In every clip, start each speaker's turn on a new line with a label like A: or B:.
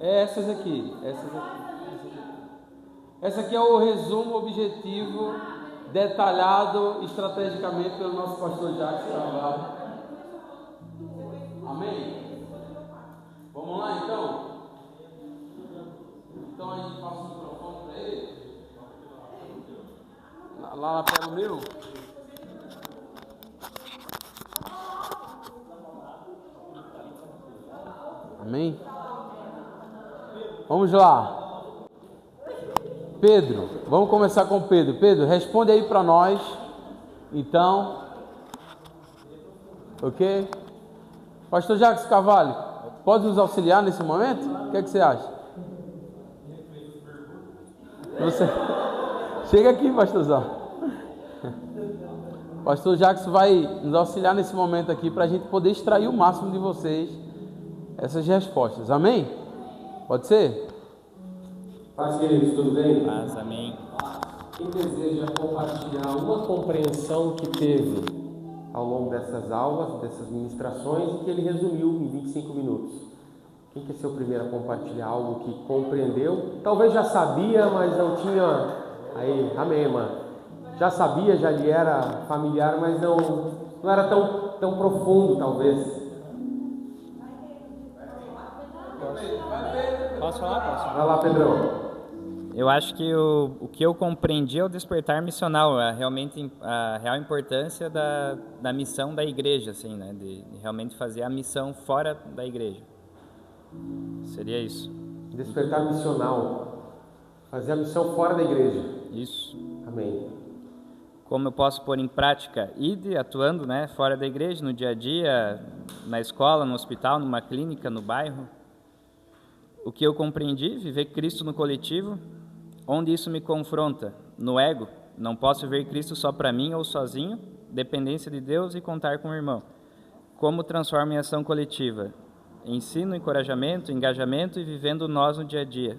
A: É essas aqui. Essa aqui é o resumo objetivo, detalhado estrategicamente pelo nosso pastor Jacques Carvalho. Amém? Vamos lá então? Então a gente passa o microfone para ele. Lá pega o meu. Amém? Vamos lá. Pedro, vamos começar com Pedro. Pedro, responde aí para nós. Então, ok? Pastor Jacques Carvalho, pode nos auxiliar nesse momento? O que é que você acha? Você... Chega aqui, pastorzão. Pastor Jacques vai nos auxiliar nesse momento aqui para a gente poder extrair o máximo de vocês essas respostas. Amém? Pode ser?
B: Paz, queridos, tudo bem?
C: Paz, amém.
B: Quem deseja compartilhar uma compreensão que teve ao longo dessas aulas, dessas ministrações, e que ele resumiu em 25 minutos? Quem quer ser o primeiro a compartilhar algo que compreendeu? Talvez já sabia, mas não tinha... Aí, amém, irmã. Já sabia, já lhe era familiar, mas não era tão profundo, talvez.
C: Posso falar?
B: Vai lá, Pedrão.
C: Eu acho que o que eu compreendi é o despertar missional, realmente a real importância da missão da igreja, assim, né? De realmente fazer a missão fora da igreja. Seria isso.
B: Despertar missional. Fazer a missão fora da igreja.
C: Isso.
B: Amém.
C: Como eu posso pôr em prática, atuando, né, fora da igreja, no dia a dia, na escola, no hospital, numa clínica, no bairro. O que eu compreendi, viver Cristo no coletivo, onde isso me confronta, no ego, não posso ver Cristo só para mim ou sozinho, dependência de Deus e contar com o irmão. Como transforma em ação coletiva? Ensino, encorajamento, engajamento e vivendo nós no dia a dia.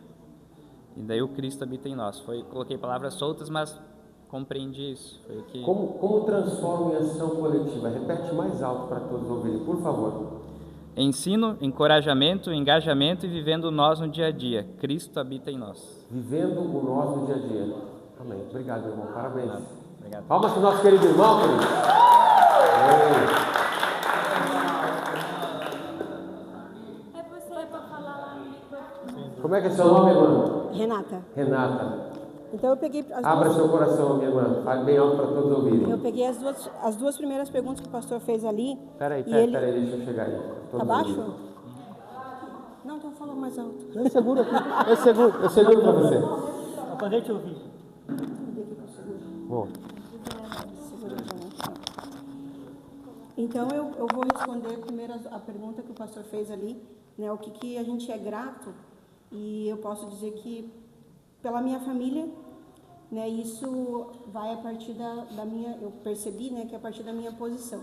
C: E daí o Cristo habita em nós. Coloquei palavras soltas, mas compreendi isso. Foi o que...
B: Como transforma em ação coletiva? Repete mais alto para todos ouvirem, por favor.
C: Ensino, encorajamento, engajamento e vivendo nós no dia a dia. Cristo habita em nós.
B: Vivendo o nós no dia a dia. Amém. Obrigado, irmão. Parabéns.
C: Obrigado.
B: Palmas para o nosso querido irmão, querido.
D: É você para falar lá no microfone.
B: Como é que é seu nome, irmã?
D: Renata.
B: Renata.
D: Então eu peguei
B: Abra seu coração, minha irmã. Fale bem alto para todos ouvirem.
D: Eu peguei as duas primeiras perguntas que o pastor fez ali.
B: Peraí, deixa eu chegar aí.
D: Tá baixo? Não, então fala mais alto.
B: Eu seguro aqui. Eu seguro para você.
E: Para poder te ouvir.
B: Bom.
D: Então eu vou responder primeiro a pergunta que o pastor fez ali, né? O que a gente é grato, e eu posso dizer que pela minha família, né? Isso vai a partir da minha, eu percebi, né? Que é a partir da minha posição,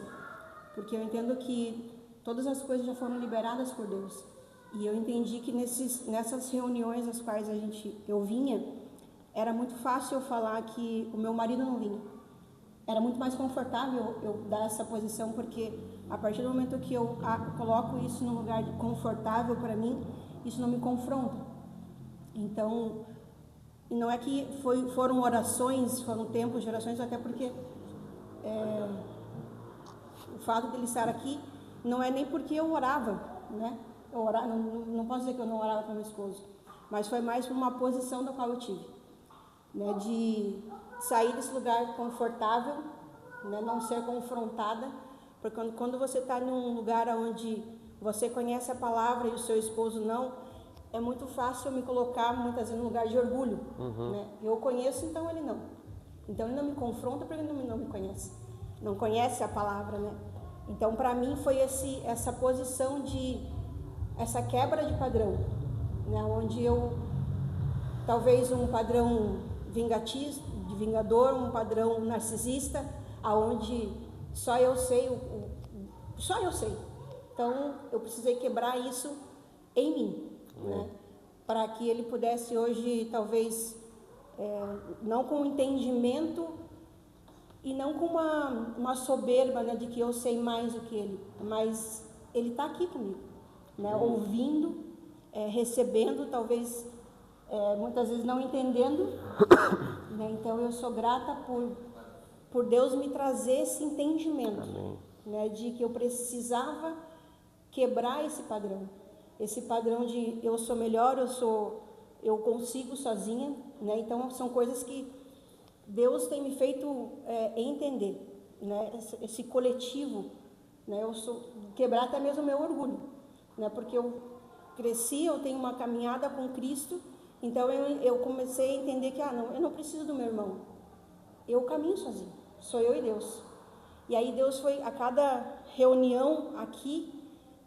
D: porque eu entendo que todas as coisas já foram liberadas por Deus, e eu entendi que nessas reuniões às quais eu vinha, era muito fácil eu falar que o meu marido não vinha. Era muito mais confortável eu dar essa posição, porque a partir do momento que eu coloco isso num lugar confortável para mim, isso não me confronta. Então, não é que foram orações, foram tempos de orações, até porque o fato de ele estar aqui não é nem porque eu orava, né? Não posso dizer que eu não orava para meu esposo, mas foi mais por uma posição da qual eu tive, né? De sair desse lugar confortável, né? Não ser confrontada, porque quando você está num lugar onde você conhece a palavra e o seu esposo não, é muito fácil eu me colocar muitas vezes num lugar de orgulho, né? Eu conheço, então ele não. Então ele não me confronta porque ele não me conhece, não conhece a palavra, né? Então para mim foi essa posição essa quebra de padrão, né? Onde talvez um padrão vingador, um padrão narcisista, aonde só eu sei, só eu sei. Então eu precisei quebrar isso em mim, né? Para que ele pudesse hoje, talvez, não com entendimento e não com uma soberba, né, de que eu sei mais do que ele, mas ele está aqui comigo, né, ouvindo, recebendo, talvez muitas vezes não entendendo, né? Então eu sou grata por Deus me trazer esse entendimento, né, de que eu precisava quebrar esse padrão de eu sou melhor, eu consigo sozinha, né? Então são coisas que Deus tem me feito entender, né? Esse coletivo, né? Quebrar até mesmo o meu orgulho, né? Porque eu cresci, eu tenho uma caminhada com Cristo, então eu comecei a entender que eu não preciso do meu irmão, eu caminho sozinho, sou eu e Deus. E aí Deus foi, a cada reunião aqui,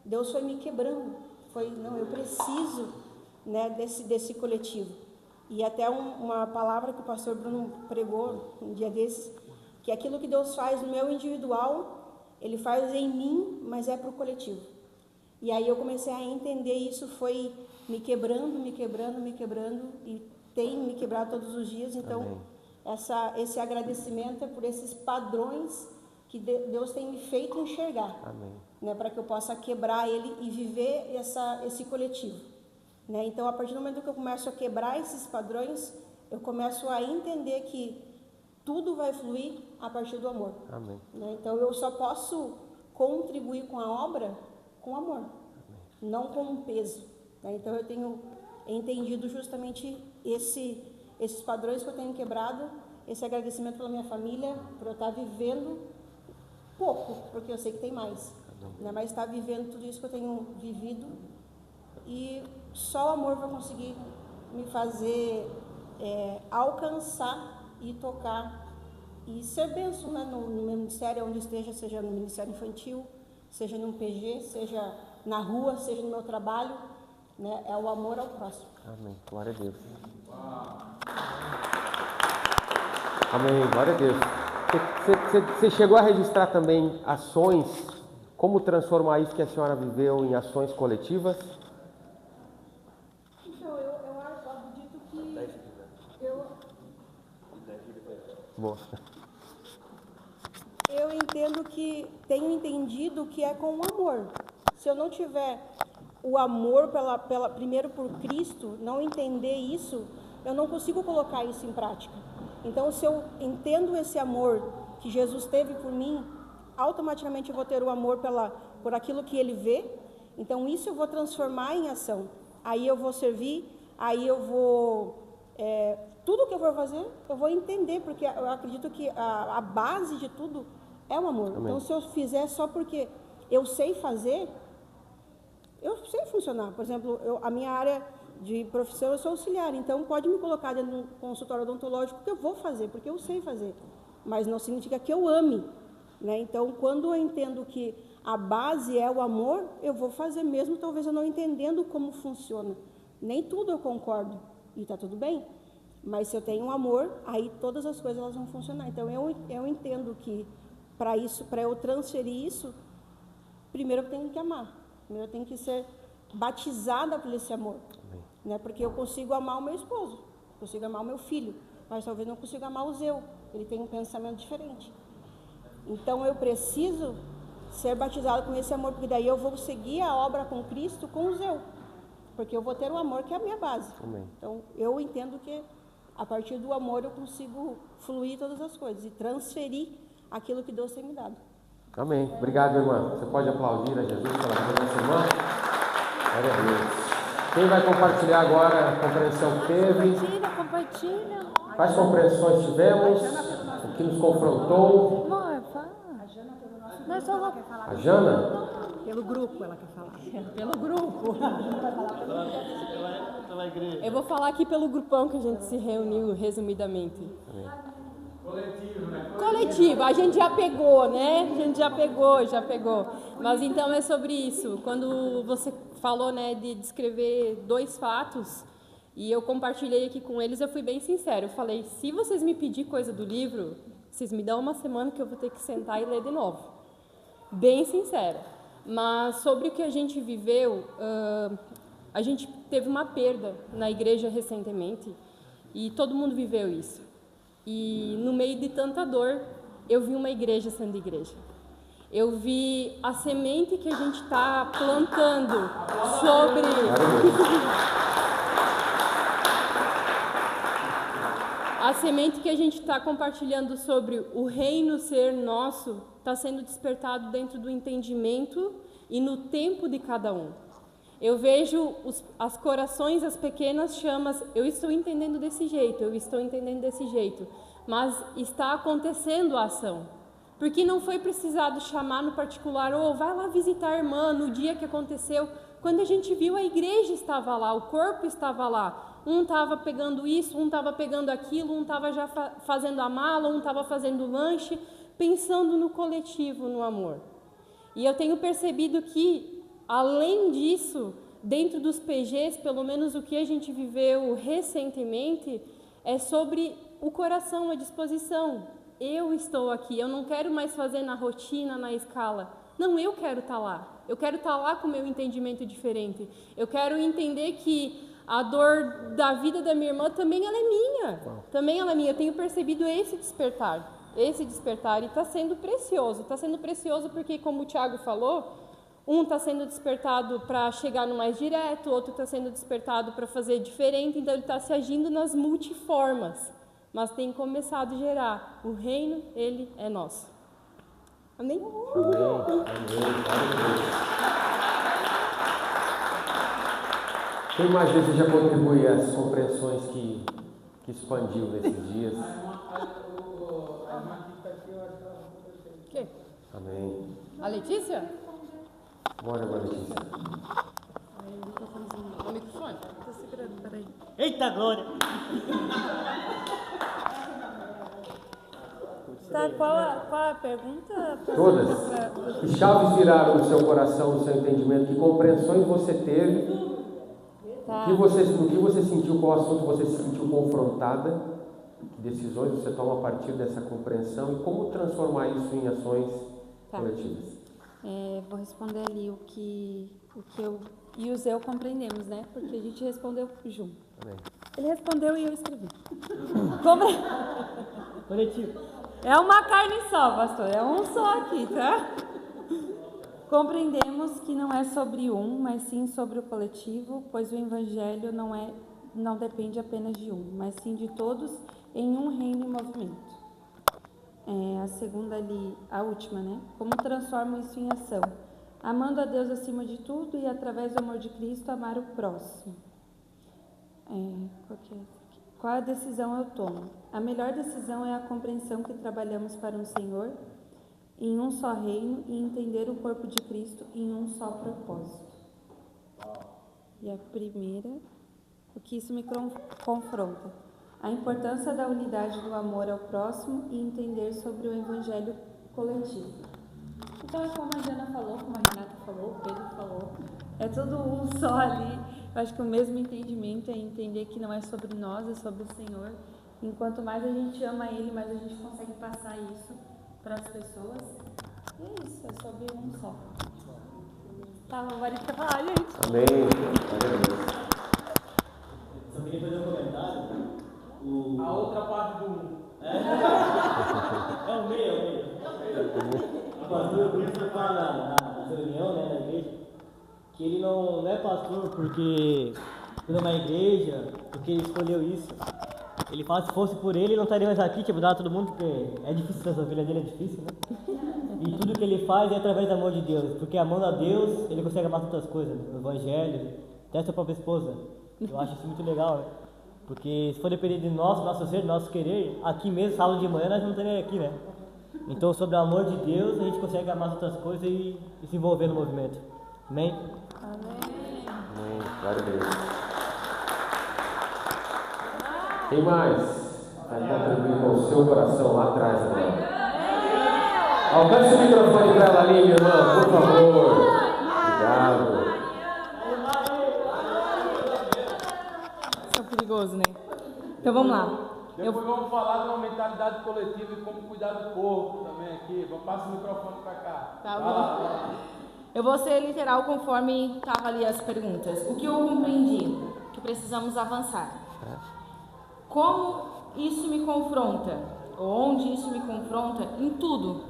D: Deus foi me quebrando, eu preciso, né, desse coletivo. E até uma palavra que o pastor Bruno pregou um dia desses, que aquilo que Deus faz no meu individual, Ele faz em mim, mas é para o coletivo. E aí eu comecei a entender isso, foi me quebrando, e tem me quebrado todos os dias. Então, esse agradecimento é por esses padrões que Deus tem me feito enxergar, né, para que eu possa quebrar ele e viver esse coletivo, né? Então, a partir do momento que eu começo a quebrar esses padrões, eu começo a entender que tudo vai fluir a partir do amor. Né? Então, eu só posso contribuir com a obra com amor, não com um peso, né? Então, eu tenho entendido justamente esses padrões que eu tenho quebrado, esse agradecimento pela minha família, por eu estar vivendo pouco, porque eu sei que tem mais, né? Mas estar vivendo tudo isso que eu tenho vivido, e só o amor vai conseguir me fazer alcançar e tocar e ser bênção, né, no meu ministério, onde esteja, seja no ministério infantil, seja no PG, seja na rua, seja no meu trabalho, né? É o amor ao próximo.
B: Amém. Glória a Deus. Amém. Glória a Deus. Você chegou a registrar também ações, como transformar isso que a senhora viveu em ações coletivas?
D: Então, eu acredito que eu entendo que, tenho entendido que é com o amor. Se eu não tiver o amor primeiro por Cristo, não entender isso, eu não consigo colocar isso em prática. Então, se eu entendo esse amor que Jesus teve por mim, automaticamente eu vou ter o amor por aquilo que Ele vê. Então, isso eu vou transformar em ação. Aí eu vou servir, aí eu vou... tudo que eu vou fazer, eu vou entender, porque eu acredito que a base de tudo é o amor. Amém. Então, se eu fizer só porque eu sei fazer, eu sei funcionar. Por exemplo, a minha área de profissão, eu sou auxiliar, então pode me colocar dentro de um consultório odontológico que eu vou fazer, porque eu sei fazer, mas não significa que eu ame, né? Então, quando eu entendo que a base é o amor, eu vou fazer mesmo, talvez eu não entendendo como funciona. Nem tudo eu concordo, e está tudo bem, mas se eu tenho amor, aí todas as coisas elas vão funcionar. Então, eu entendo que para eu transferir isso, primeiro eu tenho que amar, primeiro eu tenho que ser batizada por esse amor. Né? Porque eu consigo amar o meu esposo, consigo amar o meu filho, mas talvez não consiga amar o Zeu, ele tem um pensamento diferente. Então eu preciso ser batizado com esse amor, porque daí eu vou seguir a obra com Cristo com o Zeu, porque eu vou ter o amor que é a minha base. Amém. Então eu entendo que a partir do amor eu consigo fluir todas as coisas e transferir aquilo que Deus tem me dado.
B: Amém. Obrigado, irmã. Você pode aplaudir a Jesus pela vida dessa irmã? Glória a Deus. Quem vai compartilhar agora a compreensão que teve?
E: Compartilha.
B: Quais compreensões tivemos? O que nos confrontou?
E: Amor, fala.
B: A Jana?
E: Pelo grupo ela quer falar. Pelo grupo. Eu vou falar aqui pelo grupão que a gente se reuniu, resumidamente.
A: Coletivo, né?
E: Coletivo, a gente já pegou, né? A gente já pegou. Mas então é sobre isso. Quando você falou, né, de descrever 2 fatos, e eu compartilhei aqui com eles, eu fui bem sincera. Eu falei, se vocês me pedirem coisa do livro, vocês me dão uma semana que eu vou ter que sentar e ler de novo. Bem sincera. Mas sobre o que a gente viveu, a gente teve uma perda na igreja recentemente, e todo mundo viveu isso. E no meio de tanta dor, eu vi uma igreja sendo igreja. Eu vi a semente que a gente está plantando sobre... semente que a gente está compartilhando sobre o reino ser nosso está sendo despertado dentro do entendimento e no tempo de cada um. Eu vejo as corações, as pequenas chamas, eu estou entendendo desse jeito, eu estou entendendo desse jeito, mas está acontecendo a ação. Porque não foi precisado chamar no particular, ou vai lá visitar a irmã no dia que aconteceu. Quando a gente viu, a igreja estava lá, o corpo estava lá. Um estava pegando isso, um estava pegando aquilo, um estava já fazendo a mala, um estava fazendo o lanche, pensando no coletivo, no amor. E eu tenho percebido que, além disso, dentro dos PGs, pelo menos o que a gente viveu recentemente, é sobre o coração, a disposição. Eu estou aqui, eu não quero mais fazer na rotina, na escala. Não, eu quero estar lá. Eu quero estar lá com o meu entendimento diferente. Eu quero entender que a dor da vida da minha irmã também ela é minha. Também ela é minha. Eu tenho percebido esse despertar e está sendo precioso. Está sendo precioso porque, como o Thiago falou, um está sendo despertado para chegar no mais direto, outro está sendo despertado para fazer diferente, então ele está se agindo nas multiformas. Mas tem começado a gerar. O reino, ele é nosso. Amém?
B: Quem mais deseja contribuir às compreensões que expandiu nesses dias?
E: Quem?
B: Amém.
E: A Letícia?
B: Bora, Letícia.
E: O microfone? Estou segurando, peraí.
F: Eita glória!
G: Tá, qual a pergunta?
B: Todas. Que chaves viraram no seu coração, no seu entendimento? Que compreensões você teve?
G: Tá.
B: No que você sentiu, qual assunto você se sentiu confrontada? Que decisões você toma a partir dessa compreensão? E como transformar isso em ações coletivas?
G: Vou responder ali o que eu e o Zé compreendemos, né? Porque a gente respondeu junto.
B: Amém.
G: Ele respondeu e eu escrevi.
F: Coletivo.
G: É uma carne só, pastor. É um só aqui, tá? Compreendemos que não é sobre um, mas sim sobre o coletivo, pois o evangelho não depende apenas de um, mas sim de todos em um reino em movimento. A segunda ali, a última, né? Como transformo isso em ação? Amando a Deus acima de tudo e através do amor de Cristo amar o próximo. Qual a decisão eu tomo? A melhor decisão é a compreensão que trabalhamos para um Senhor, em um só reino, e entender o corpo de Cristo em um só propósito. E a primeira, o que isso me confronta? A importância da unidade do amor ao próximo e entender sobre o evangelho coletivo. Então é como a Jana falou, como a Renata falou, o Pedro falou, é tudo um só ali. Eu acho que o mesmo entendimento é entender que não é sobre nós, é sobre o Senhor. Enquanto mais a gente ama Ele, mais a gente consegue passar isso para as pessoas. E é isso, é sobre um só. Tá, o marido quer falar, gente.
B: Amém.
F: Só queria fazer um comentário.
A: A outra parte do...
F: É o meio. O pastor Cristo fala na reunião, né, na igreja, que ele não é pastor porque foi numa igreja, porque ele escolheu isso. Ele fala que se fosse por ele não estaria mais aqui, tinha mudado todo mundo, porque é difícil, essa ovelha dele é difícil, né? E tudo que ele faz é através do amor de Deus, porque amando a Deus, ele consegue amar outras coisas, né? O evangelho, até a sua própria esposa. Eu acho isso muito legal, né? Porque se for depender de nós, nosso ser, nosso querer, aqui mesmo, sábado de manhã, nós não estaríamos aqui, né? Então, sobre o amor de Deus, a gente consegue amar outras coisas e se envolver no movimento. Amém?
B: Amém. Glória a Deus. Quem mais? Vai contribuir com o seu coração lá atrás, irmão. Alcance o microfone para ela ali, minha irmã, por favor. Obrigado.
H: Isso é perigoso, né? Então vamos lá.
A: Depois vamos falar de uma mentalidade coletiva e como cuidar do corpo também aqui. Passa o microfone para cá.
H: Tá bom. Eu vou ser literal conforme estavam ali as perguntas. O que eu compreendi? Que precisamos avançar. Como isso me confronta? Ou onde isso me confronta? Em tudo.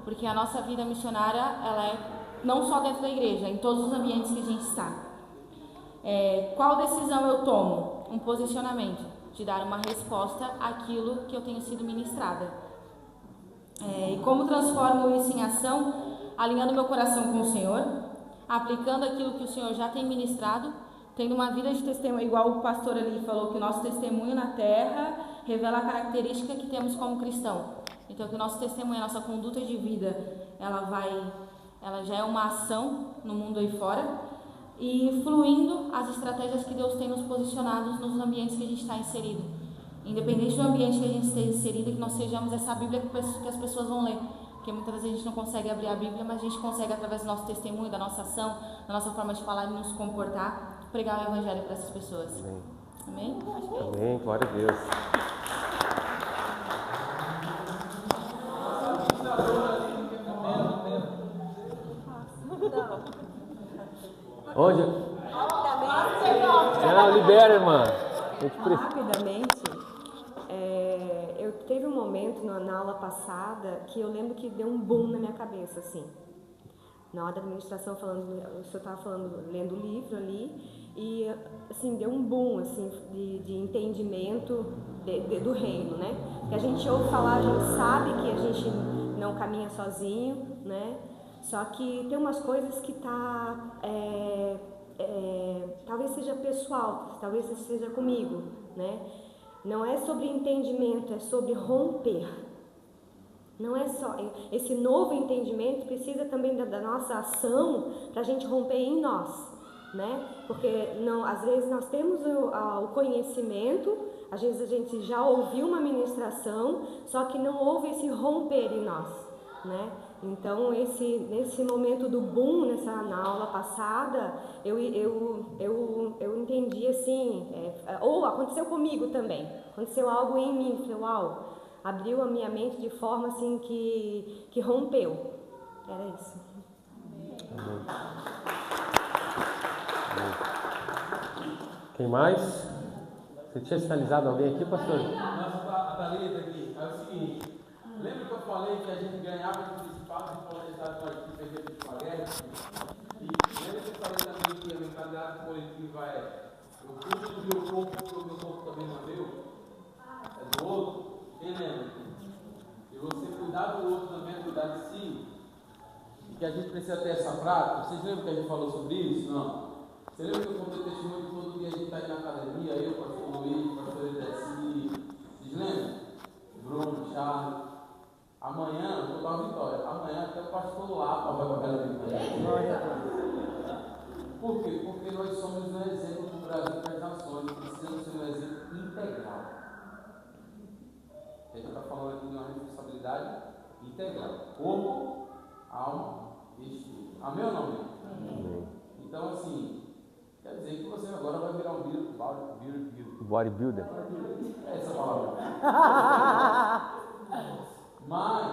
H: Porque a nossa vida missionária, ela é não só dentro da igreja, em todos os ambientes que a gente está. Qual decisão eu tomo? Um posicionamento. de dar uma resposta àquilo que eu tenho sido ministrada. E como transformo isso em ação? Alinhando meu coração com o Senhor, aplicando aquilo que o Senhor já tem ministrado, tendo uma vida de testemunho, igual o pastor ali falou, que o nosso testemunho na terra revela a característica que temos como cristão. Então, que o nosso testemunho, a nossa conduta de vida, ela já é uma ação no mundo aí fora, e fluindo as estratégias que Deus tem nos posicionado nos ambientes que a gente está inserido. Independente do ambiente que a gente esteja inserido, que nós sejamos essa Bíblia que as pessoas vão ler. Porque muitas vezes a gente não consegue abrir a Bíblia, mas a gente consegue, através do nosso testemunho, da nossa ação, da nossa forma de falar e nos comportar, pregar o Evangelho para essas pessoas. Amém? Acho que é isso.
B: Amém, glória a Deus. Onde? Não, libera, irmã.
I: Rapidamente, eu teve um momento na aula passada que eu lembro que deu um boom na minha cabeça, assim. Na hora da administração, o senhor estava falando, lendo o livro ali, e assim, deu um boom assim, de entendimento do reino, né? Que a gente ouve falar, a gente sabe que a gente não caminha sozinho, né? Só que tem umas coisas que talvez seja pessoal, talvez seja comigo, né? Não é sobre entendimento, é sobre romper. Não é só esse novo entendimento, precisa também da nossa ação para a gente romper em nós, né? Porque às vezes nós temos o conhecimento, às vezes a gente já ouviu uma ministração, só que não houve esse romper em nós, né? Então, nesse momento do boom, na aula passada, eu entendi assim, ou aconteceu comigo também, aconteceu algo em mim, falei, uau, abriu a minha mente de forma assim que rompeu. Era isso.
B: Amém. Quem mais? Você tinha sinalizado alguém aqui, pastor?
A: Nossa, a Thalita aqui, é o seguinte, lembra que eu falei que a gente ganhava de principado de coletividade para a gente de espaguete? E lembra que eu falei também que a mentalidade coletiva o custo do meu corpo, que o meu corpo também não deu, é do outro? Quem lembra? E você cuidar do outro também é cuidar de si. E que a gente precisa ter essa prática. Vocês lembram que a gente falou sobre isso? Não? Você lembra que eu contei testemunho de todo dia a gente está aí na academia, eu, pastor Luiz, pastor Edeci, vocês lembram? Bruno, Charles. Amanhã, eu vou dar uma vitória. Amanhã até o pastor Lapa vai para aquela vitória. Por quê? Porque nós somos um exemplo do Brasil para as nações. Precisamos ser um exemplo integral. A gente está falando aqui de uma responsabilidade integral. Corpo, alma e espírito. Amém ou não? Amém. Então, assim, quer dizer que você agora vai virar um bodybuilder. É essa palavra. Mas,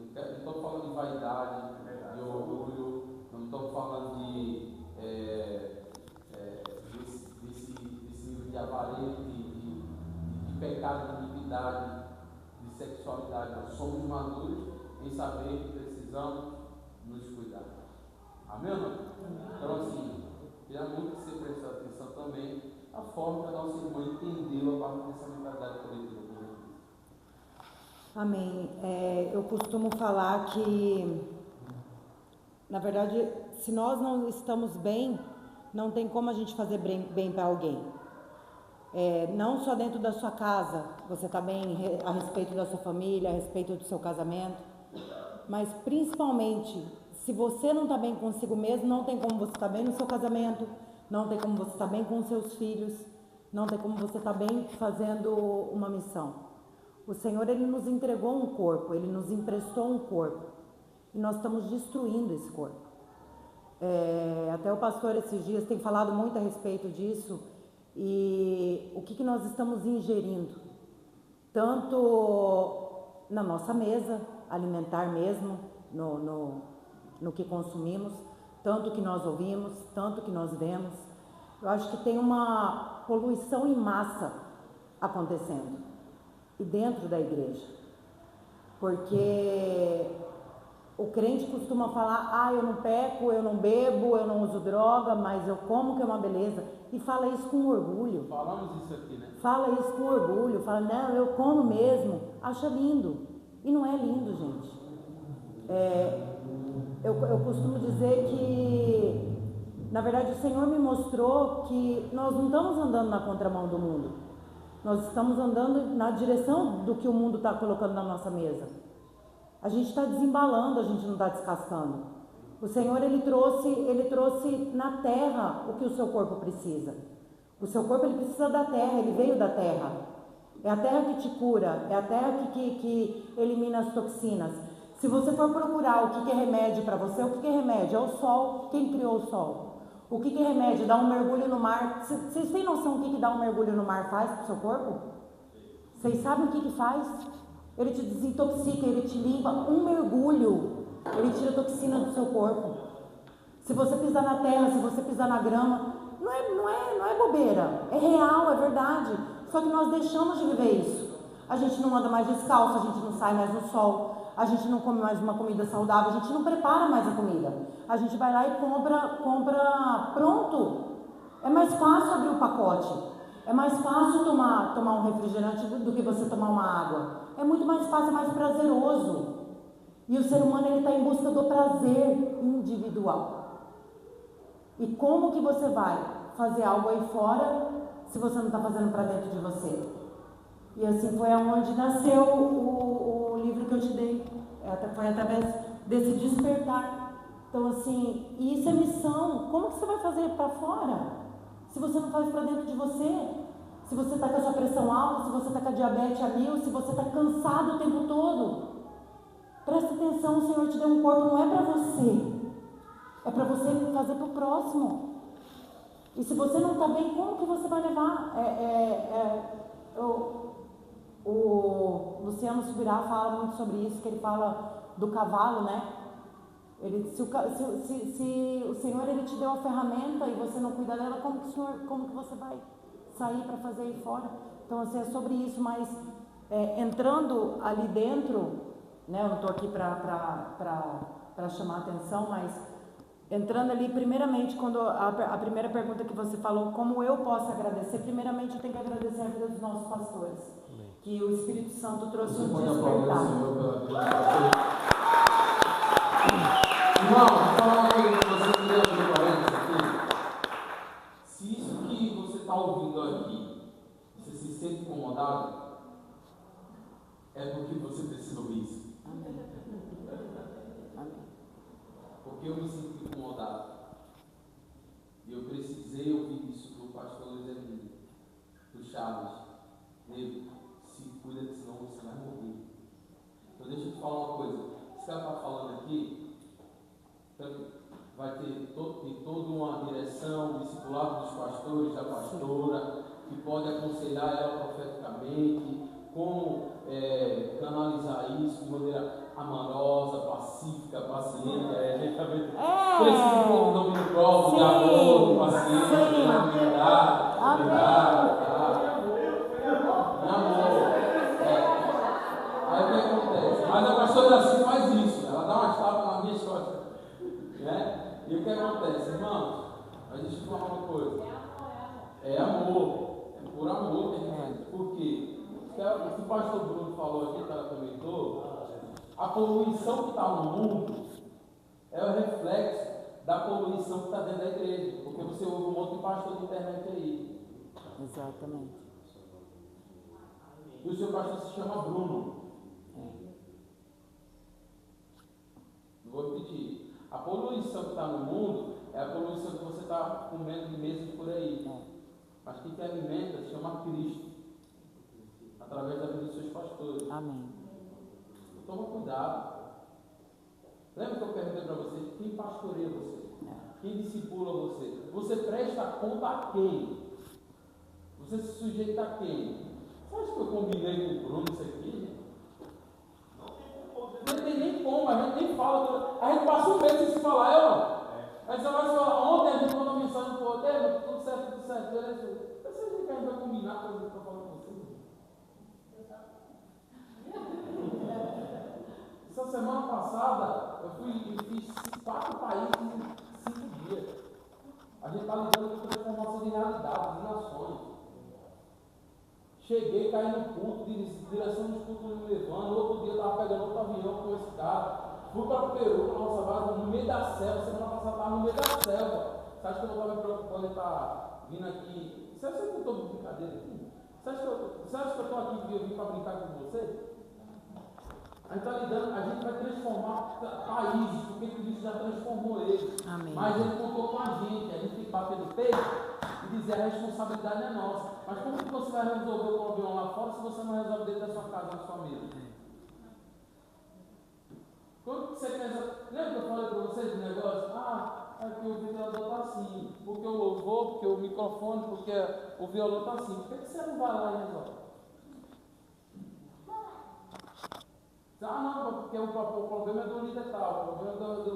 A: não estou falando de vaidade, de orgulho, não estou falando desse nível de avareza, de pecado, de iniquidade, de sexualidade. Nós somos maduros em saber que precisamos nos cuidar. Amém ou não? Então, assim, queria muito que você preste atenção também na forma que a nossa irmã entendeu a parte dessa mentalidade coletiva.
J: Amém. Eu costumo falar que, na verdade, se nós não estamos bem, não tem como a gente fazer bem para alguém. Não só dentro da sua casa, você está bem a respeito da sua família, a respeito do seu casamento, mas principalmente, se você não está bem consigo mesmo, não tem como você estar bem no seu casamento, não tem como você estar bem com os seus filhos, não tem como você estar bem fazendo uma missão. O Senhor, Ele nos entregou um corpo, Ele nos emprestou um corpo, e nós estamos destruindo esse corpo. Até o pastor esses dias tem falado muito a respeito disso, e o que nós estamos ingerindo, tanto na nossa mesa alimentar mesmo, no que consumimos, tanto que nós ouvimos, tanto que nós vemos. Eu acho que tem uma poluição em massa acontecendo. E dentro da igreja, porque O crente costuma falar, eu não peco, eu não bebo, eu não uso droga, mas eu como, que é uma beleza. E fala isso com orgulho.
A: Falamos isso aqui, né?
J: Fala isso com orgulho, fala, não, eu como mesmo. Acha lindo. E não é lindo, gente. Eu costumo dizer que, na verdade, o Senhor me mostrou que nós não estamos andando na contramão do mundo. Nós estamos andando na direção do que o mundo está colocando na nossa mesa. A gente está desembalando, a gente não está descascando. O Senhor, Ele trouxe na terra o que o seu corpo precisa. O seu corpo, ele precisa da terra, ele veio da terra. É a terra que te cura, é a terra que elimina as toxinas. Se você for procurar o que é remédio para você, o que é remédio? É o sol. Quem criou o sol? O que é remédio? Dar um mergulho no mar. Vocês têm noção do que dar um mergulho no mar faz para o seu corpo? Vocês sabem o que faz? Ele te desintoxica, ele te limpa. Um mergulho, ele tira a toxina do seu corpo. Se você pisar na terra, se você pisar na grama, não é bobeira, é real, é verdade. Só que nós deixamos de viver isso. A gente não anda mais descalço, a gente não sai mais no sol, a gente não come mais uma comida saudável, a gente não prepara mais a comida. A gente vai lá e compra pronto. É mais fácil abrir o pacote. É mais fácil tomar um refrigerante do que você tomar uma água. É muito mais fácil, é mais prazeroso. E o ser humano, ele está em busca do prazer individual. E como que você vai fazer algo aí fora se você não está fazendo para dentro de você? E assim foi aonde nasceu o livro que eu te dei. Foi através desse despertar. Então assim, isso é missão. Como que você vai fazer para fora se você não faz para dentro de você? Se você está com a sua pressão alta, se você está com a diabetes a 1000, se você está cansado o tempo todo. Presta atenção, o Senhor te deu um corpo, não é para você. É para você fazer para o próximo. E se você não está bem, como que você vai levar? O Luciano Subirá fala muito sobre isso, que ele fala do cavalo, né? Se o Senhor, ele te deu a ferramenta e você não cuida dela, como que você vai sair para fazer aí fora? Então, assim, é sobre isso, mas entrando ali dentro, né? Eu não estou aqui para chamar a atenção, mas entrando ali, primeiramente, quando a primeira pergunta que você falou, como eu posso agradecer? Primeiramente, eu tenho que agradecer a vida dos nossos pastores, que o Espírito Santo trouxe um despertar.
A: Irmão, vou falar uma coisa para você que abrir parênteses aqui. Se isso que você está ouvindo aqui, você se sente incomodado, é porque você precisa ouvir isso.
J: Amém.
A: Porque eu me sinto incomodado. E eu precisei ouvir isso do pastor Luiz Emílio, do Chaves. Nego, se cuida, senão você vai morrer. Então deixa eu te falar uma coisa. Esse cara está falando aqui, vai ter toda uma direção, discipulado dos pastores, da pastora, que pode aconselhar ela profeticamente, como canalizar isso de maneira amorosa, pacífica, paciente. A gente também precisa de um domínio próprio, de amor, de paciência, de humildade, amor. Aí o que acontece? Mas a pastora assim faz isso, ela dá umas tapas na minha história. Né? E o que acontece, irmãos? A gente fala uma coisa: é amor, é por amor que a gente faz. Por quê? O que o pastor Bruno falou aqui, que ela comentou, a poluição que está no mundo é o reflexo da poluição que está dentro da igreja, porque você ouve um monte de pastor de internet aí.
J: Exatamente.
A: E o seu pastor se chama Bruno. Vou repetir. A poluição que está no mundo é a poluição que você está comendo de mesmo por aí. Mas quem te alimenta se chama Cristo, através da vida dos seus pastores.
J: Amém.
A: Então, toma cuidado. Lembra que eu perguntei para você? Quem pastoreia você? Quem discipula você? Você presta conta a quem? Você se sujeita a quem? Você acha que eu combinei com o Bruno isso aqui? Não tem nem como, a gente nem fala. A gente passa um mês sem se falar, eu não. Aí você vai falar, ontem a gente mandou uma mensagem pro outro, tudo certo, beleza. Você acha que a gente vai combinar coisa que eu estou falando com você? Essa semana passada, eu fiz 4 países em 5 dias. A gente está lidando com transformação de realidade, de nações. Cheguei, caí no culto, direção dos cultos me levando. Outro dia eu estava pegando outro avião com esse cara. Fui para o Peru, para a nossa base, no meio da selva. Semana passada estava no meio da selva. Você acha que eu não estava me preocupando em estar vindo aqui? Você acha que eu estou de brincadeira aqui? Você acha que eu estou aqui e eu vim para brincar com você? A gente está lidando, a gente vai transformar países, porque Cristo já transformou eles.
H: Amém.
A: Mas ele contou com a gente tem que bater no peito e dizer a responsabilidade é nossa. Mas como que você vai resolver o problema lá fora se você não resolve dentro da sua casa, na sua mesa? Quando que você pensa, lembra que eu falei para vocês do negócio? É que o violador está assim, porque o louvor, porque o microfone, porque o violão está assim. Por que você não vai lá e resolve? Não, porque o problema é do líder tal, o problema é do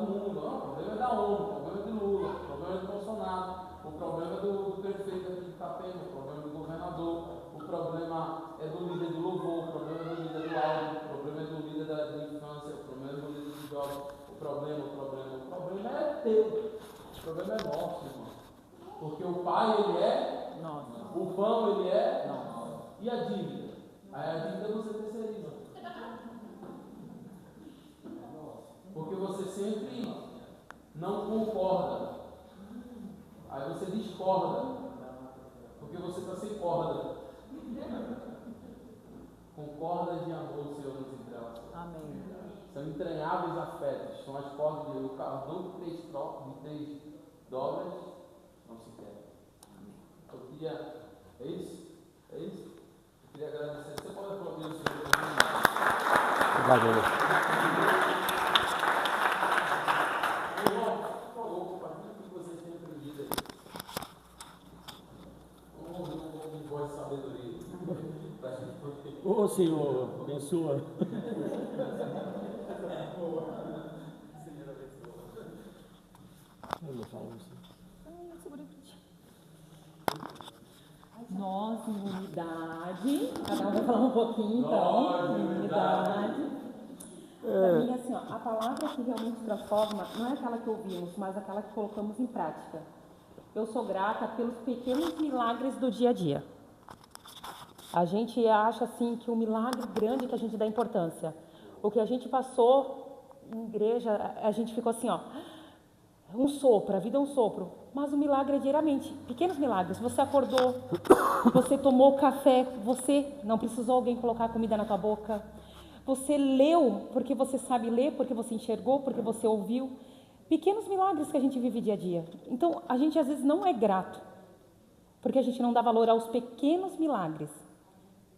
A: mundo, não, o problema é da ONU, o problema é de Lula, o problema é do Bolsonaro, o problema é do prefeito aqui de Itapema, o problema é do governador, o problema é do líder do louvor, o problema é do líder do áudio, o problema é do líder da infância, o problema é do líder dos jovens, o problema é teu, o problema é nosso, irmão. Porque o pai, ele é nosso, o pão, ele é nosso. E a dívida? Aí a dívida você terceiriza. Porque você sempre não concorda. Aí você discorda. Porque você está sem corda. Com cordas de amor o Senhor nos entrelaçou. Amém. São entranháveis afetos. São as cordas de o cordão de 3 dobras não se quebra. Eu queria. É isso? É isso? Eu queria agradecer. Você pode aplaudir o Senhor?
B: Obrigado.
F: Ô Senhor, abençoa.
E: Nós, em unidade, cada um vai falar um pouquinho, então, em unidade. Para mim, assim, a palavra que realmente transforma não é aquela que ouvimos, mas aquela que colocamos em prática. Eu sou grata pelos pequenos milagres do dia a dia. A gente acha, assim, que o milagre grande que a gente dá importância. O que a gente passou em igreja, a gente ficou assim, um sopro, a vida é um sopro. Mas o milagre é diariamente, pequenos milagres. Você acordou, você tomou café, você não precisou alguém colocar comida na tua boca. Você leu porque você sabe ler, porque você enxergou, porque você ouviu. Pequenos milagres que a gente vive dia a dia. Então, a gente às vezes não é grato, porque a gente não dá valor aos pequenos milagres.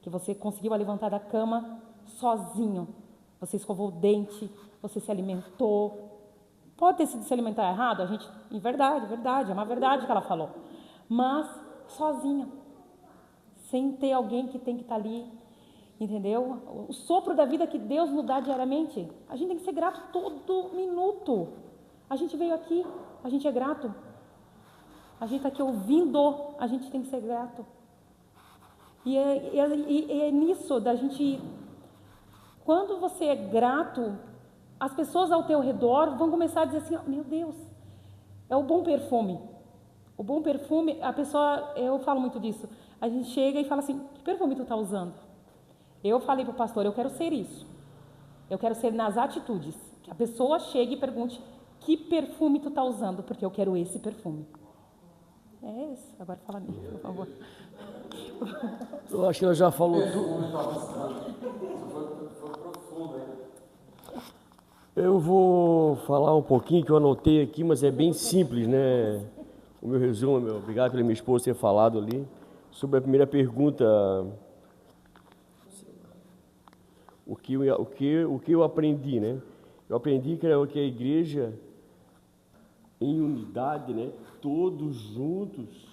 E: Que você conseguiu levantar da cama sozinho. Você escovou o dente, você se alimentou. Pode ter sido se alimentar errado, a gente, em verdade, é uma verdade que ela falou. Mas sozinha, sem ter alguém que tem que estar ali, entendeu? O sopro da vida que Deus nos dá diariamente, a gente tem que ser grato todo minuto. A gente veio aqui, a gente é grato. A gente está aqui ouvindo, a gente tem que ser grato. E é nisso da gente, quando você é grato, as pessoas ao teu redor vão começar a dizer assim, meu Deus, é o bom perfume. O bom perfume, a pessoa, eu falo muito disso, a gente chega e fala assim, que perfume tu está usando? Eu falei para o pastor, eu quero ser isso. Eu quero ser nas atitudes. Que a pessoa chegue e pergunte, que perfume tu está usando? Porque eu quero esse perfume. É isso. Agora fala nisso, por favor.
F: Eu acho que ela já falou tudo. Eu vou falar um pouquinho que eu anotei aqui, mas é bem simples, né? O meu resumo, obrigado pela minha esposa ter falado ali. Sobre a primeira pergunta, o que eu aprendi, né? Eu aprendi que a igreja, em unidade, né? Todos juntos,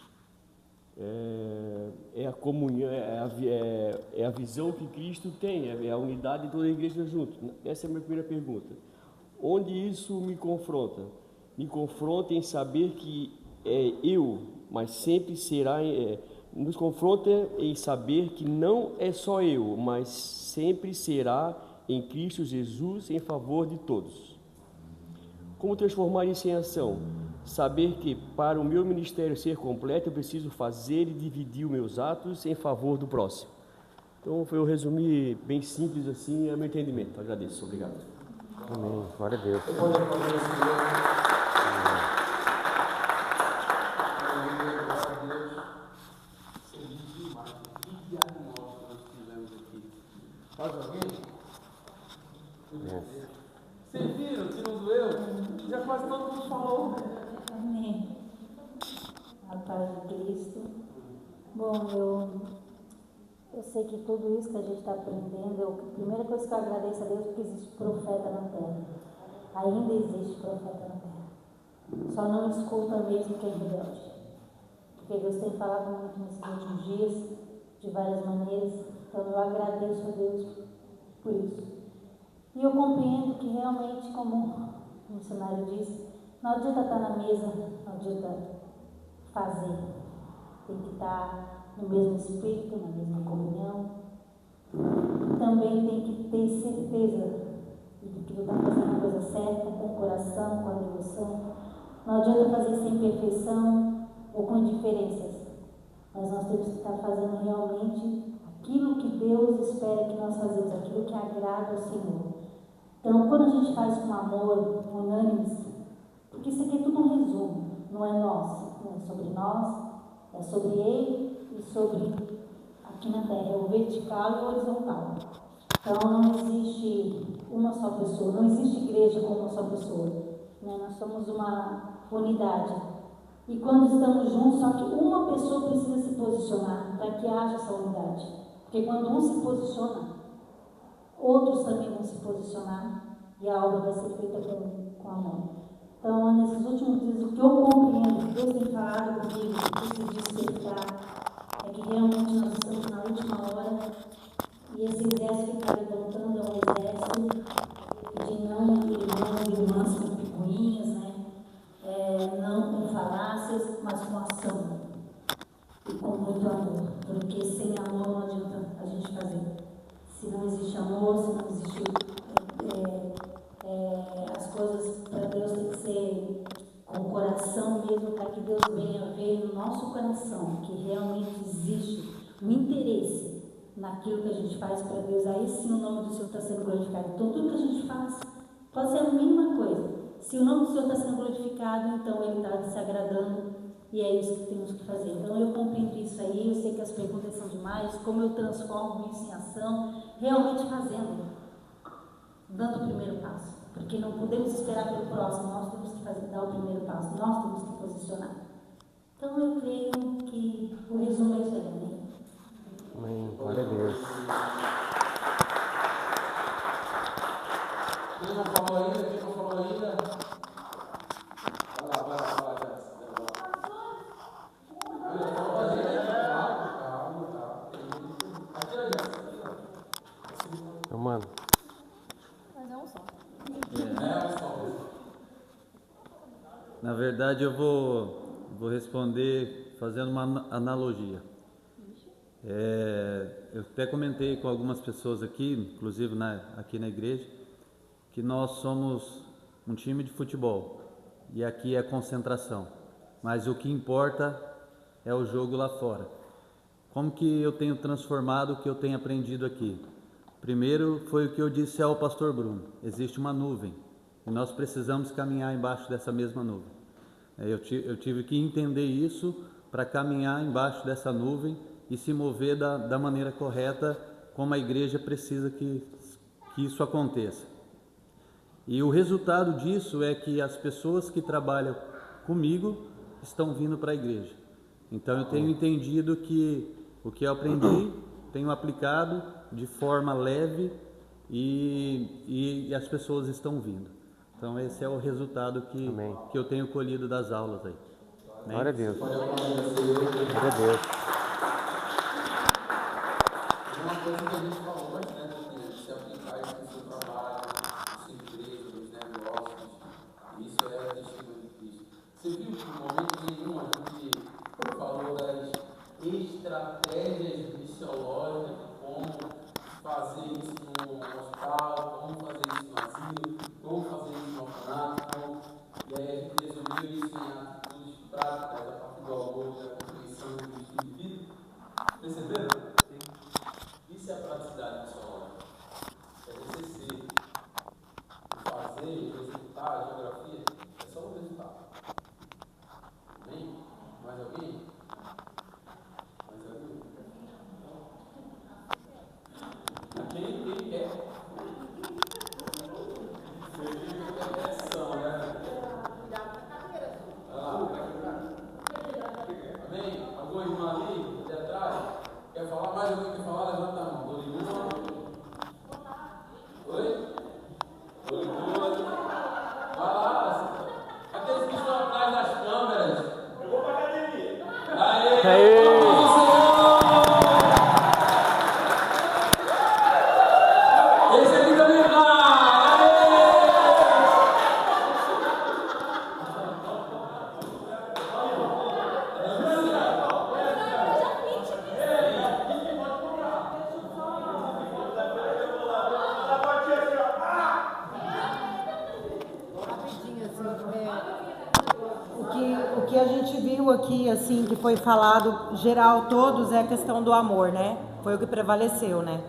F: é a comunhão, é a visão que Cristo tem, é a unidade de toda a igreja junto. Essa é a minha primeira pergunta. Onde isso me confronta? Me confronta em saber que é eu, mas sempre será... nos confronta em saber que não é só eu, mas sempre será
K: em Cristo Jesus em favor de todos. Como transformar isso em ação? Saber que para o meu ministério ser completo eu preciso fazer e dividir os meus atos em favor do próximo. Então eu resumi bem simples assim, é meu entendimento. Agradeço, obrigado.
B: Amém, glória a Deus.
A: Faz alguém? Vocês viram que não doeu? Já quase todo mundo falou.
L: Amém. A paz de Cristo. Bom, eu sei que tudo isso que a gente está aprendendo, a primeira coisa que eu agradeço a Deus é porque existe profeta na terra. Ainda existe profeta na terra. Só não escuta mesmo quem é rebelde. Porque Deus tem falado muito nesses últimos dias, de várias maneiras. Então eu agradeço a Deus por isso. E eu compreendo que realmente, como o missionário disse, não adianta estar na mesa, não adianta fazer. Tem que estar no mesmo espírito, na mesma comunhão. Também tem que ter certeza de que está fazendo a coisa certa, com o coração, com a devoção. Não adianta fazer sem perfeição ou com indiferenças. Mas nós temos que estar fazendo realmente aquilo que Deus espera que nós façamos, aquilo que agrada ao Senhor. Então, quando a gente faz com amor, unânimes, porque isso aqui é tudo um resumo, não é nosso, não é sobre nós, é sobre Ele e sobre aqui na terra, é o vertical e o horizontal. Então, não existe uma só pessoa, não existe igreja com uma só pessoa, né? Nós somos uma unidade. E quando estamos juntos, só que uma pessoa precisa se posicionar para que haja essa unidade. Porque quando um se posiciona, outros também vão se posicionar e a obra vai ser feita com amor. Então, nesses últimos dias, o que eu compreendo, que Deus tem falado comigo, que preciso despertar, é que realmente nós estamos na última hora e esse exército que está levantando é um exército de não irmãos e irmãs com picuinhas, né? Não com falácias, mas com ação e com muito amor, porque sem amor não adianta a gente fazer. Se não existe amor, se não existe as coisas para Deus tem que ser com o coração mesmo, para que Deus venha ver no nosso coração que realmente existe um interesse naquilo que a gente faz para Deus. Aí sim o nome do Senhor está sendo glorificado. Então tudo que a gente faz pode ser a mínima coisa. Se o nome do Senhor está sendo glorificado, então Ele está se agradando e é isso que temos que fazer. Então eu compreendo isso aí, eu sei que as perguntas são demais, como eu transformo isso em ação, realmente fazendo, dando o primeiro passo. Porque não podemos esperar pelo próximo, nós temos que dar o primeiro passo, nós temos que posicionar. Então eu creio que o resumo é isso aí, né?
B: Amém, glória a Deus.
A: Quem não falou ainda? Quem não falou ainda? Vai lá,
B: Mano.
H: Mas é um só.
M: Na verdade, eu vou responder fazendo uma analogia. Eu até comentei com algumas pessoas aqui, inclusive aqui na igreja, que nós somos um time de futebol e aqui é concentração, mas o que importa é o jogo lá fora. Como que eu tenho transformado o que eu tenho aprendido aqui? Primeiro foi o que eu disse ao pastor Bruno, existe uma nuvem e nós precisamos caminhar embaixo dessa mesma nuvem. Eu tive que entender isso para caminhar embaixo dessa nuvem e se mover da maneira correta, como a igreja precisa que isso aconteça. E o resultado disso é que as pessoas que trabalham comigo estão vindo para a igreja. Então eu tenho entendido que o que eu aprendi, tenho aplicado de forma leve e as pessoas estão vindo. Então esse é o resultado que eu tenho colhido das aulas aí.
B: Glória a Deus. Glória a Deus.
A: Uma coisa que a gente falou antes, né, de se aplicar isso no seu trabalho, na sua empresa, nos negócios, isso é o testemunho de Cristo. Você viu que em momento nenhum a gente falou das estratégias missiológicas de como fazer isso no hospital, alguém quer falar? Levanta a mão. Oi? Vai lá. Aqueles que estão atrás das câmeras. Eu vou pra academia. Aê! Esse aqui também vai!
J: O que a gente viu aqui, assim, que foi falado geral todos, é a questão do amor, né? Foi o que prevaleceu, né?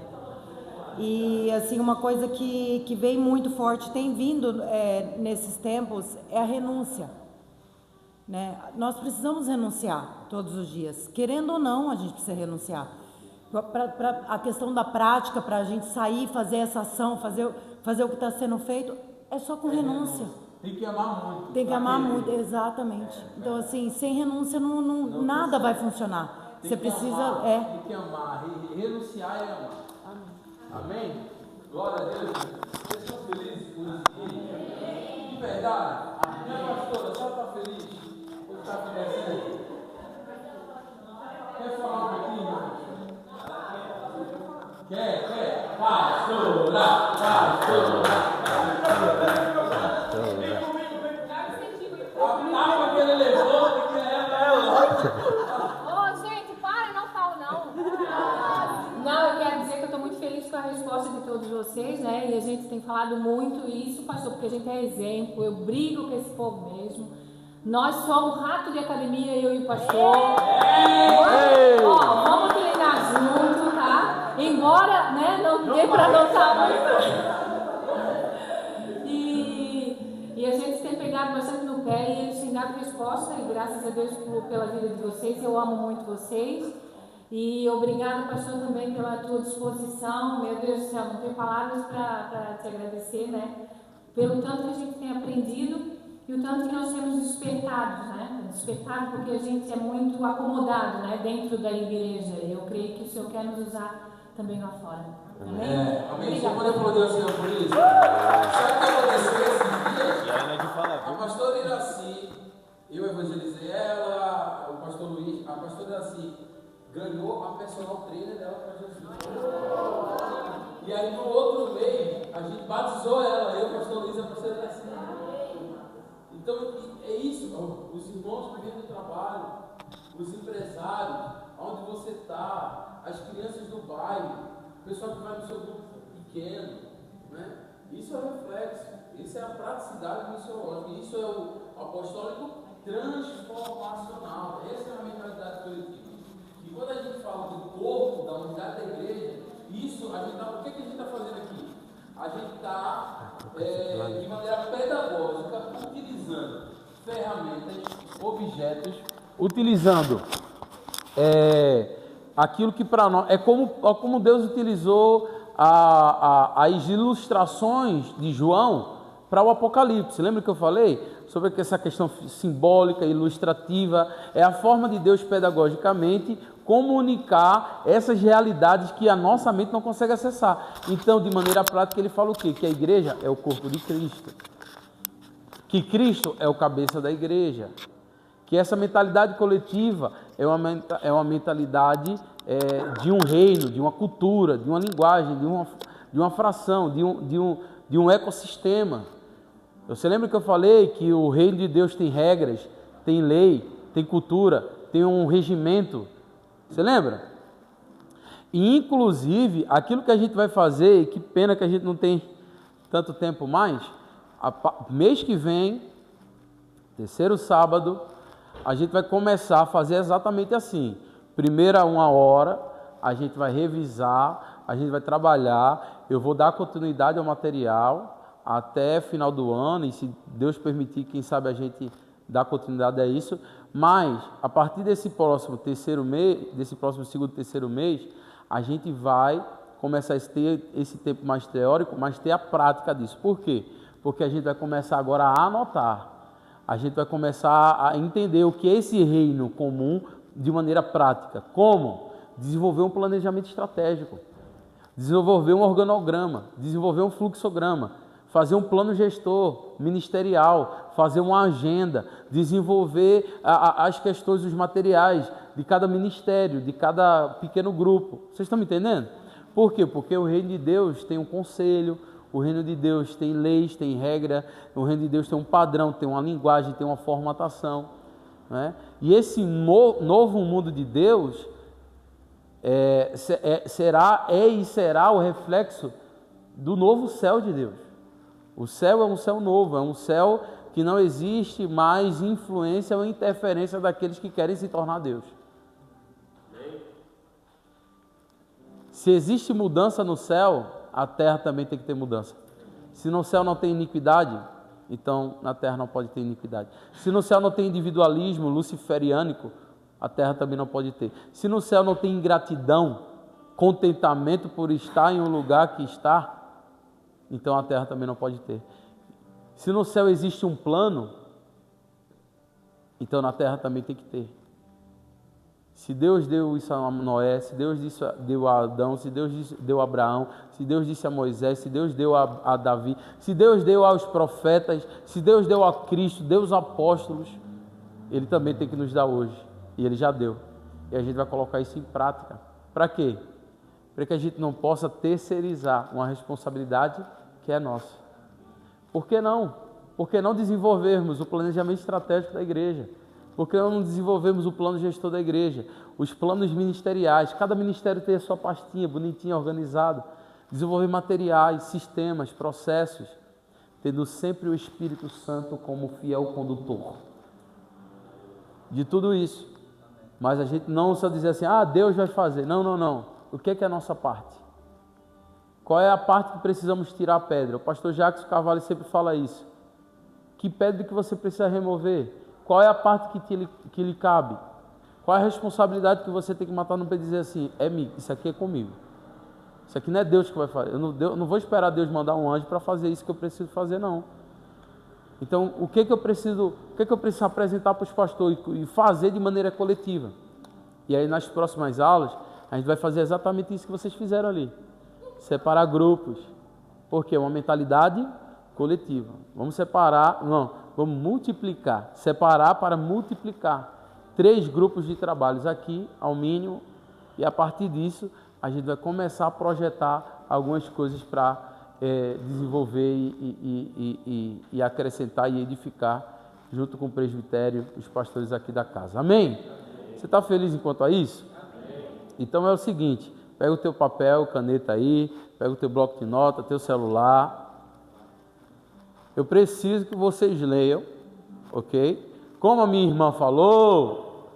J: E, assim, uma coisa que vem muito forte, tem vindo nesses tempos, é a renúncia, né? Nós precisamos renunciar todos os dias. Querendo ou não, a gente precisa renunciar. Pra a questão da prática, para a gente sair, fazer essa ação, fazer o que está sendo feito, é só com renúncia.
A: Tem que amar muito.
J: Tem que amar muito, exatamente. Então, assim, sem renúncia nada vai funcionar. Você precisa.
A: Tem que amar, renunciar e amar. Amém? Glória a Deus. Vocês estão felizes com isso aqui? De verdade? Minha pastora, só está feliz? Ou está acontecendo? Quer falar um pouquinho, irmão? Quer? Pastora. A tapa que ele levou, que
H: Ô, gente, para, não falo não. Não, eu quero dizer que eu estou muito feliz com a resposta de todos vocês, né? E a gente tem falado muito isso, pastor, porque a gente é exemplo. Eu brigo com esse povo mesmo. Nós somos rato de academia, eu e o pastor. Vamos treinar junto, tá? Embora, né, não dê para notar muito. E a gente tem pegado bastante no pé e eles têm dado resposta, e graças a Deus pela vida de vocês. Eu amo muito vocês. E obrigado, pastor, também pela tua disposição. Meu Deus do céu, não tenho palavras para te agradecer, né? Pelo tanto que a gente tem aprendido e o tanto que nós temos despertado, né? Despertado porque a gente é muito acomodado, né? Dentro da igreja. E eu creio que o Senhor quer nos usar também lá fora. Amém?
A: Amém. Você pode aplaudir o Senhor por isso? Sabe o que aconteceu esses dias? A pastora Iraci, eu evangelizei ela, o pastor Luiz, a pastora Iraci ganhou a personal trainer dela para Jesus. E aí no outro mês, a gente batizou ela, eu, o pastor Luiz e a pastora Iraci. Então é isso, os irmãos que vêm do trabalho, os empresários, onde você está, as crianças do bairro, o pessoal que vai no seu grupo pequeno, né? Isso é o reflexo, isso é a praticidade missiológica, isso é o apostólico transformacional. Essa é a mentalidade coletiva. E quando a gente fala do corpo, da unidade da igreja, isso a gente o que a gente está fazendo aqui? A gente está, de maneira pedagógica, utilizando ferramentas, objetos, utilizando aquilo que para nós é como Deus utilizou as ilustrações de João para o Apocalipse. Lembra que eu falei sobre essa questão simbólica, ilustrativa? É a forma de Deus pedagogicamente comunicar essas realidades que a nossa mente não consegue acessar. Então, de maneira prática, ele fala o quê? Que a igreja é o corpo de Cristo, que Cristo é o cabeça da igreja, que essa mentalidade coletiva é uma mentalidade de um reino, de uma cultura, de uma linguagem, de uma fração, de um ecossistema. Você lembra que eu falei que o reino de Deus tem regras, tem lei, tem cultura, tem um regimento? Você lembra? E, inclusive, aquilo que a gente vai fazer, e que pena que a gente não tem tanto tempo mais, mês que vem, terceiro sábado, a gente vai começar a fazer exatamente assim. Primeira 1 hora, a gente vai revisar, a gente vai trabalhar, eu vou dar continuidade ao material até final do ano, e se Deus permitir, quem sabe a gente dá continuidade a isso, mas a partir desse próximo segundo, terceiro mês, a gente vai começar a ter esse tempo mais teórico, mas ter a prática disso. Por quê? Porque a gente vai começar agora a anotar, a gente vai começar a entender o que é esse reino comum de maneira prática. Como?
B: desenvolver um planejamento estratégico, desenvolver um organograma, desenvolver um fluxograma, fazer um plano gestor ministerial, fazer uma agenda, desenvolver as questões, os materiais de cada ministério, de cada pequeno grupo. Vocês estão me entendendo? Por quê? Porque o reino de Deus tem um conselho, o reino de Deus tem leis, tem regra, o reino de Deus tem um padrão, tem uma linguagem, tem uma formatação, né? E esse novo mundo de Deus será o reflexo do novo céu de Deus. O céu é um céu novo, é um céu que não existe mais influência ou interferência daqueles que querem se tornar Deus. Se existe mudança no céu, a terra também tem que ter mudança. Se no céu não tem iniquidade, então na terra não pode ter iniquidade. Se no céu não tem individualismo luciferiânico, a terra também não pode ter. Se no céu não tem ingratidão, contentamento por estar em um lugar que está, então a terra também não pode ter. Se no céu existe um plano, então na terra também tem que ter. Se Deus deu isso a Noé, se Deus deu a Adão, se Deus deu a Abraão, se Deus disse a Moisés, se Deus deu a Davi, se Deus deu aos profetas, se Deus deu a Cristo, deu aos apóstolos, Ele também tem que nos dar hoje. E Ele já deu. E a gente vai colocar isso em prática. Para quê? Para que a gente não possa terceirizar uma responsabilidade que é nossa. Por que não? Por que não desenvolvermos o planejamento estratégico da igreja? Por que não desenvolvermos o plano gestor da igreja? Os planos ministeriais, cada ministério tem a sua pastinha, bonitinha, organizado. Desenvolver materiais, sistemas, processos, tendo sempre o Espírito Santo como fiel condutor de tudo isso. Mas a gente não só dizer assim, Deus vai fazer. Não. O que é a nossa parte? Qual é a parte que precisamos tirar a pedra? O pastor Jacques Carvalho sempre fala isso. Que pedra que você precisa remover? Qual é a parte que lhe cabe? Qual é a responsabilidade que você tem que matar no peito e dizer assim, isso aqui é comigo. Isso aqui não é Deus que vai fazer. Eu não vou esperar Deus mandar um anjo para fazer isso que eu preciso fazer, não. Então, o que eu preciso apresentar para os pastores e fazer de maneira coletiva? E aí, nas próximas aulas, a gente vai fazer exatamente isso que vocês fizeram ali. Separar grupos. Porque é uma mentalidade coletiva. Vamos multiplicar. Separar para multiplicar. 3 grupos de trabalhos aqui, ao mínimo. E a partir disso, a gente vai começar a projetar algumas coisas para desenvolver e acrescentar e edificar junto com o presbitério, os pastores aqui da casa. Amém? Você está feliz enquanto a isso? Então é o seguinte, pega o teu papel, caneta aí, pega o teu bloco de nota, teu celular. Eu preciso que vocês leiam, ok? Como a minha irmã falou,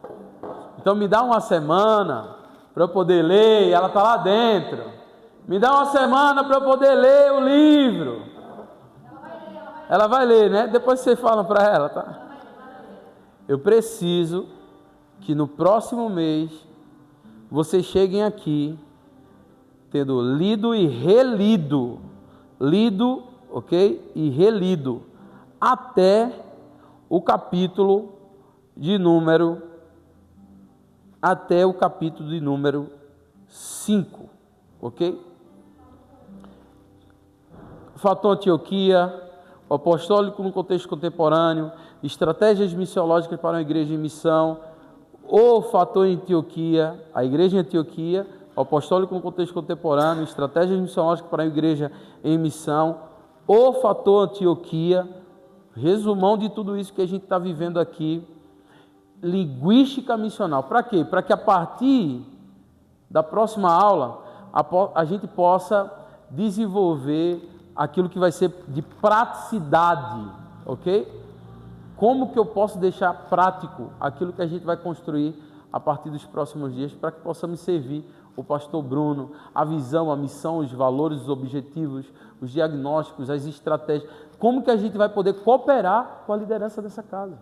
B: então me dá uma semana para eu poder ler, ela está lá dentro. Me dá uma semana para eu poder ler o livro. Ela vai ler, né? Depois vocês falam para ela, tá? Eu preciso que no próximo mês vocês cheguem aqui tendo lido e relido. Lido, ok? E relido. Até o capítulo de número 5, ok? Fator Antioquia, o apostólico no contexto contemporâneo, estratégias missiológicas para uma igreja em missão, o fator Antioquia, a igreja em Antioquia, o apostólico no contexto contemporâneo, estratégias missiológicas para uma igreja em missão, o fator Antioquia, resumão de tudo isso que a gente está vivendo aqui, linguística missional. Para quê? Para que a partir da próxima aula a gente possa desenvolver aquilo que vai ser de praticidade, ok? Como que eu posso deixar prático aquilo que a gente vai construir a partir dos próximos dias para que possamos servir o pastor Bruno, a visão, a missão, os valores, os objetivos, os diagnósticos, as estratégias, como que a gente vai poder cooperar com a liderança dessa casa.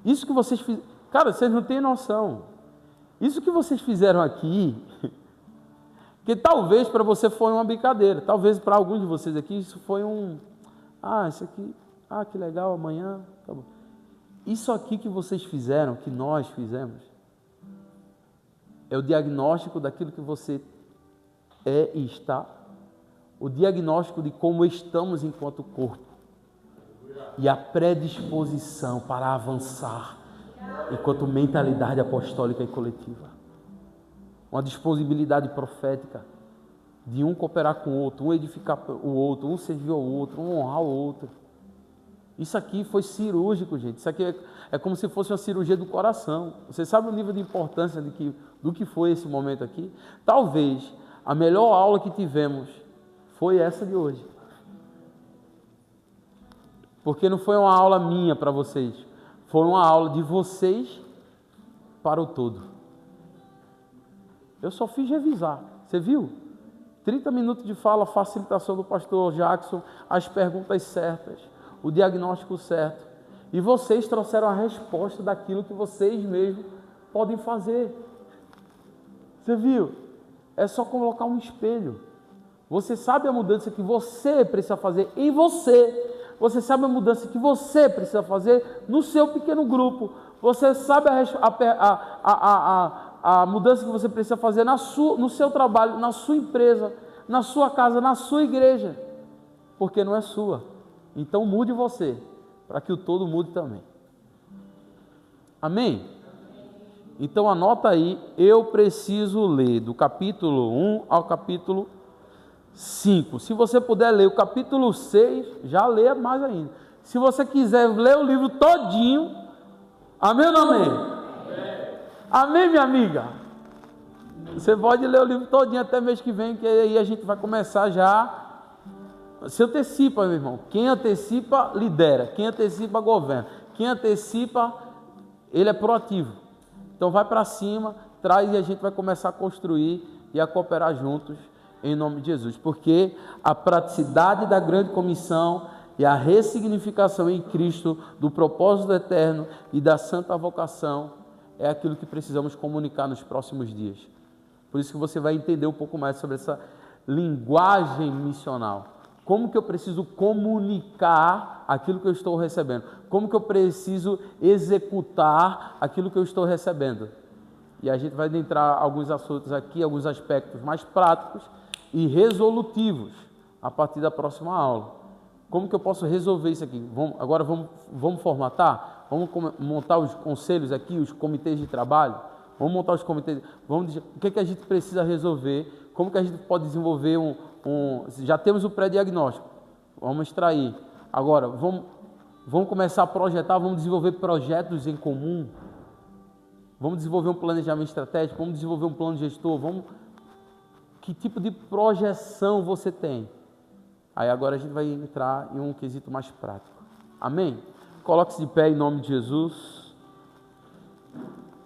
B: Isso que vocês fizeram, cara, vocês não têm noção, isso que vocês fizeram aqui, que talvez para você foi uma brincadeira, talvez para alguns de vocês aqui isso foi isso aqui, que legal, amanhã, tá bom. Isso aqui que vocês fizeram, que nós fizemos,
A: é o diagnóstico daquilo que você é e está, o diagnóstico de como estamos enquanto corpo e a predisposição para avançar enquanto mentalidade apostólica e coletiva. Uma disponibilidade profética de um cooperar com o outro, um edificar o outro, um servir ao outro, um honrar o outro. Isso aqui foi cirúrgico, gente. Isso aqui é como se fosse uma cirurgia do coração. Você sabe o nível de importância do que foi esse momento aqui? Talvez a melhor aula que tivemos foi essa de hoje. Porque não foi uma aula minha para vocês, foi uma aula de vocês para o todo. Eu só fiz revisar, você viu? 30 minutos de fala, facilitação do pastor Jackson, as perguntas certas, o diagnóstico certo. E vocês trouxeram a resposta daquilo que vocês mesmos podem fazer. Você viu? É só colocar um espelho. Você sabe a mudança que você precisa fazer em você. Você sabe a mudança que você precisa fazer no seu pequeno grupo. Você sabe a mudança que você precisa fazer no seu trabalho, na sua empresa, na sua casa, na sua igreja. Porque não é sua. Então mude você, para que o todo mude também. Amém? Então anota aí, eu preciso ler do capítulo 1 ao capítulo 5. Se você puder ler o capítulo 6, já lê mais ainda. Se você quiser ler o livro todinho, amém ou não amém? Amém, minha amiga? Você pode ler o livro todinho até mês que vem, que aí a gente vai começar já. Se antecipa, meu irmão. Quem antecipa, lidera. Quem antecipa, governa. Quem antecipa, ele é proativo. Então vai para cima, traz e a gente vai começar a construir e a cooperar juntos em nome de Jesus. Porque a praticidade da grande comissão e a ressignificação em Cristo do propósito eterno e da santa vocação é aquilo que precisamos comunicar nos próximos dias. Por isso que você vai entender um pouco mais sobre essa linguagem missional. Como que eu preciso comunicar aquilo que eu estou recebendo? Como que eu preciso executar aquilo que eu estou recebendo? E a gente vai adentrar alguns assuntos aqui, alguns aspectos mais práticos e resolutivos a partir da próxima aula. Como que eu posso resolver isso aqui? Agora vamos formatar? Vamos montar os conselhos aqui, os comitês de trabalho? Vamos montar os comitês, vamos dizer, o que a gente precisa resolver, como que a gente pode desenvolver já temos o pré-diagnóstico, vamos extrair, agora vamos começar a projetar, vamos desenvolver projetos em comum, vamos desenvolver um planejamento estratégico, vamos desenvolver um plano gestor, que tipo de projeção você tem? Aí agora a gente vai entrar em um quesito mais prático, amém? Coloque-se de pé em nome de Jesus.